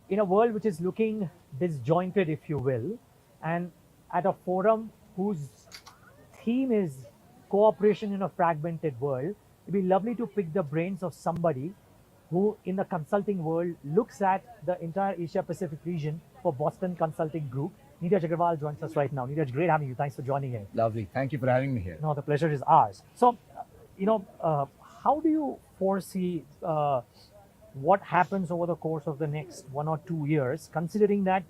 in a world which is looking disjointed, if you will, and at a forum whose theme is cooperation in a fragmented world, it'd be lovely to pick the brains of somebody who, in the consulting world, looks at the entire Asia Pacific region for Boston Consulting Group. Neeraj Aggarwal joins us right now. Neeraj, great having you. Thanks for joining in. Lovely. Thank you for having me here. No, the pleasure is ours. So, how do you foresee what happens over the course of the next 1 or 2 years, considering that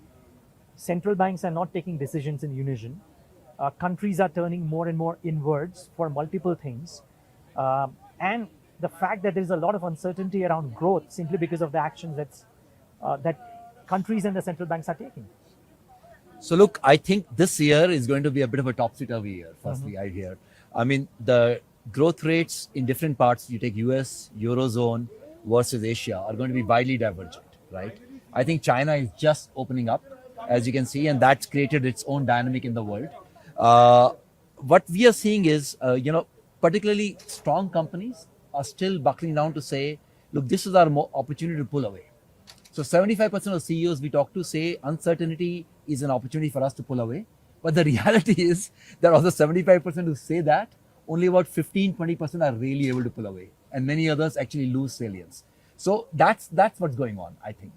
central banks are not taking decisions in unison, countries are turning more and more inwards for multiple things, and the fact that there is a lot of uncertainty around growth simply because of the actions that countries and the central banks are taking? So look, I think this year is going to be a bit of a topsy-turvy year, firstly, I hear. I mean, the growth rates in different parts, you take US, Eurozone versus Asia, are going to be widely divergent, right? I think China is just opening up, as you can see, and that's created its own dynamic in the world. What we are seeing is, particularly strong companies are still buckling down to say, look, this is our opportunity to pull away. So 75% of CEOs we talk to say uncertainty is an opportunity for us to pull away. But the reality is there are also 75% who say that, only about 15-20% are really able to pull away. And many others actually lose salience. So that's what's going on, I think.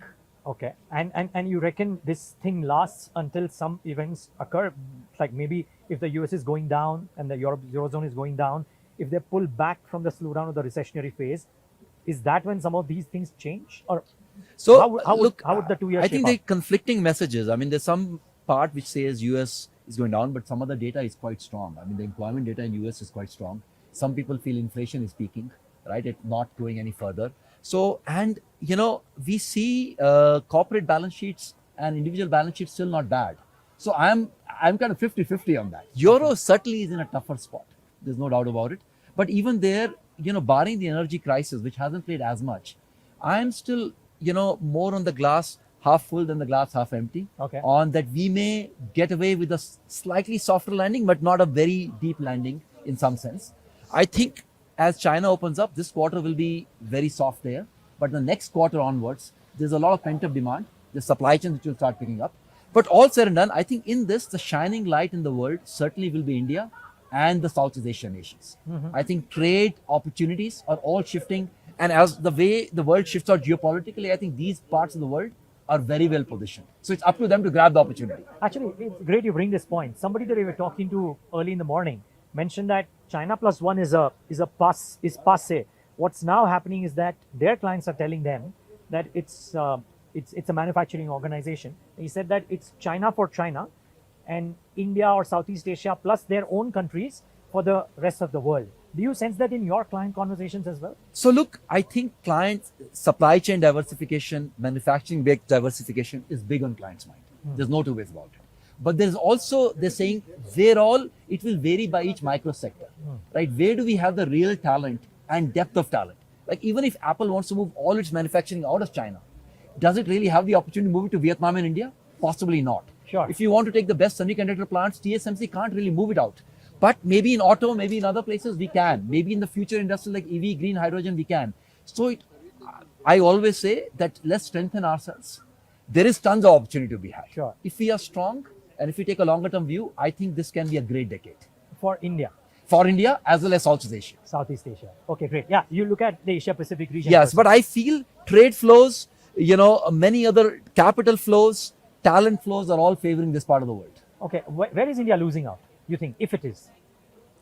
Okay, and you reckon this thing lasts until some events occur, like maybe if the US is going down and the Eurozone is going down, if they pull back from the slowdown of the recessionary phase, is that when some of these things change? Or so how would the 2 years I think they're conflicting messages. I mean, there's some part which says US is going down, but some other data is quite strong. I mean, the employment data in US is quite strong. Some people feel inflation is peaking, right? It's not going any further. So, and we see corporate balance sheets and individual balance sheets still not bad. So I'm kind of 50-50 on that. Euro certainly is in a tougher spot. There's no doubt about it. But even there, barring the energy crisis, which hasn't played as much, I'm still, more on the glass half full than the glass half empty. Okay. On that we may get away with a slightly softer landing, but not a very deep landing in some sense. I think as China opens up, this quarter will be very soft there. But the next quarter onwards, there's a lot of pent-up demand. The supply chains which will start picking up. But all said and done, I think in this, the shining light in the world certainly will be India and the Southeast Asian nations. I think trade opportunities are all shifting. And as the way the world shifts out geopolitically, I think these parts of the world are very well positioned. So it's up to them to grab the opportunity. Actually, it's great you bring this point. Somebody that we were talking to early in the morning mentioned that China plus one is passé. What's now happening is that their clients are telling them that it's a manufacturing organization. He said that it's China for China and India or Southeast Asia plus their own countries for the rest of the world. Do you sense that in your client conversations as well? So look, I think clients, supply chain diversification, manufacturing based diversification is big on clients' mind. There's no two ways about it. But there's also, they're saying it will vary by each micro sector, right? Where do we have the real talent and depth of talent? Like even if Apple wants to move all its manufacturing out of China, does it really have the opportunity to move it to Vietnam and India? Possibly not. Sure. If you want to take the best semiconductor plants, TSMC can't really move it out. But maybe in auto, maybe in other places we can. Maybe in the future industry like EV, green hydrogen, we can. So I always say that let's strengthen ourselves. There is tons of opportunity to be had. Sure. If we are strong and if we take a longer term view, I think this can be a great decade. For India. For India as well as Southeast Asia. Southeast Asia. Okay, great. Yeah, you look at the Asia Pacific region. Yes, but I feel trade flows, many other capital flows, talent flows are all favoring this part of the world. Okay, where is India losing out, you think, if it is?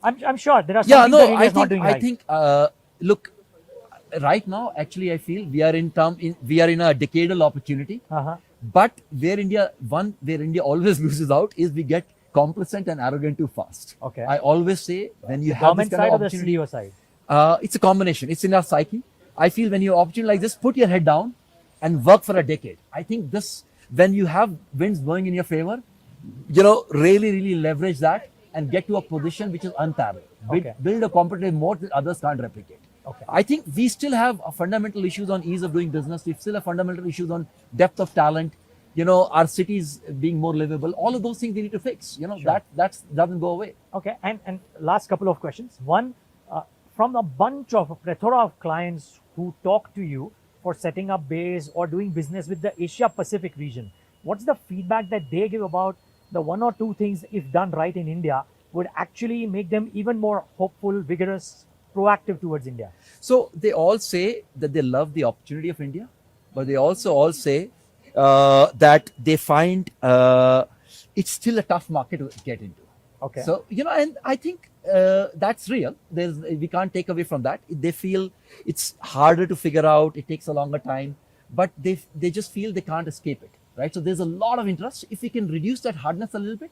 I'm sure there are some things that India is not doing right. I think, look, right now, actually, I feel we are in a decadal opportunity. But where India always loses out is we get complacent and arrogant too fast. Okay. I always say when you have government this kind side of or the opportunity, CEO side? it's a combination. It's in our psyche. I feel when you have opportunity like this, put your head down and work for a decade. I think this, when you have winds blowing in your favor, really leverage that and get to a position which is unparalleled. Okay. Build a competitive moat that others can't replicate. Okay. I think we still have fundamental issues on ease of doing business. We still have fundamental issues on depth of talent. Our cities being more livable. All of those things we need to fix. Sure. That doesn't go away. Okay, and last couple of questions. One, from a plethora of clients who talk to you, for setting up base or doing business with the Asia Pacific region, what's the feedback that they give about the one or two things, if done right in India, would actually make them even more hopeful, vigorous, proactive towards India? So they all say that they love the opportunity of India, but they also all say that they find it's still a tough market to get into. Okay. So, and I think that's real. We can't take away from that. They feel it's harder to figure out. It takes a longer time, but they just feel they can't escape it, right? So there's a lot of interest. If we can reduce that hardness a little bit,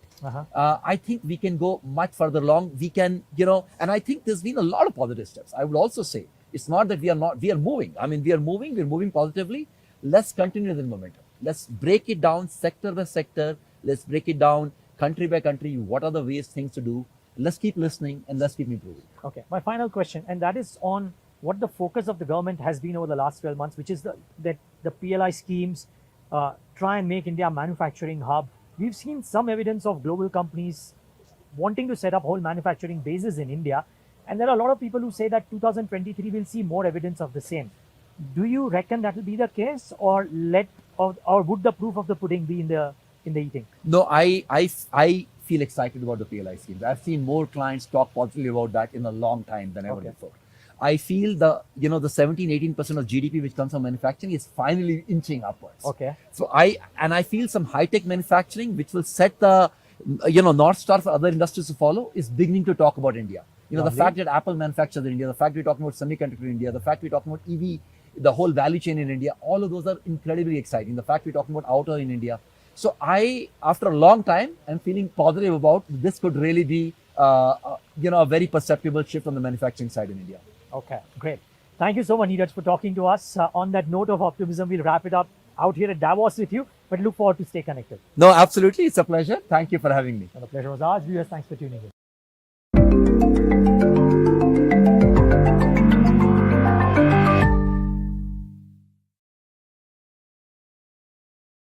I think we can go much further along. We can, and I think there's been a lot of positive steps. I would also say it's not that we are moving. I mean, we're moving positively. Let's continue the momentum. Let's break it down sector by sector. Let's break it down country by country. What are the ways things to do? Let's keep listening and let's keep improving. Okay. My final question, and that is on what the focus of the government has been over the last 12 months, which is that the PLI schemes try and make India a manufacturing hub. We've seen some evidence of global companies wanting to set up whole manufacturing bases in India. And there are a lot of people who say that 2023 will see more evidence of the same. Do you reckon that will be the case, or would the proof of the pudding be in the eating? No, I feel excited about the PLI schemes. I've seen more clients talk positively about that in a long time than ever before. I feel the 17-18% of GDP which comes from manufacturing is finally inching upwards. Okay. So I feel some high-tech manufacturing which will set the North Star for other industries to follow is beginning to talk about India. The fact that Apple manufactures in India, the fact we're talking about semiconductor in India, the fact we're talking about EV, the whole value chain in India, all of those are incredibly exciting. The fact we're talking about auto in India. So after a long time, I'm feeling positive about this could really be, a very perceptible shift on the manufacturing side in India. Okay, great. Thank you so much, Neeraj, for talking to us. On that note of optimism, we'll wrap it up out here at Davos with you, but look forward to stay connected. No, absolutely. It's a pleasure. Thank you for having me. And the pleasure was ours. Viewers, thanks for tuning in.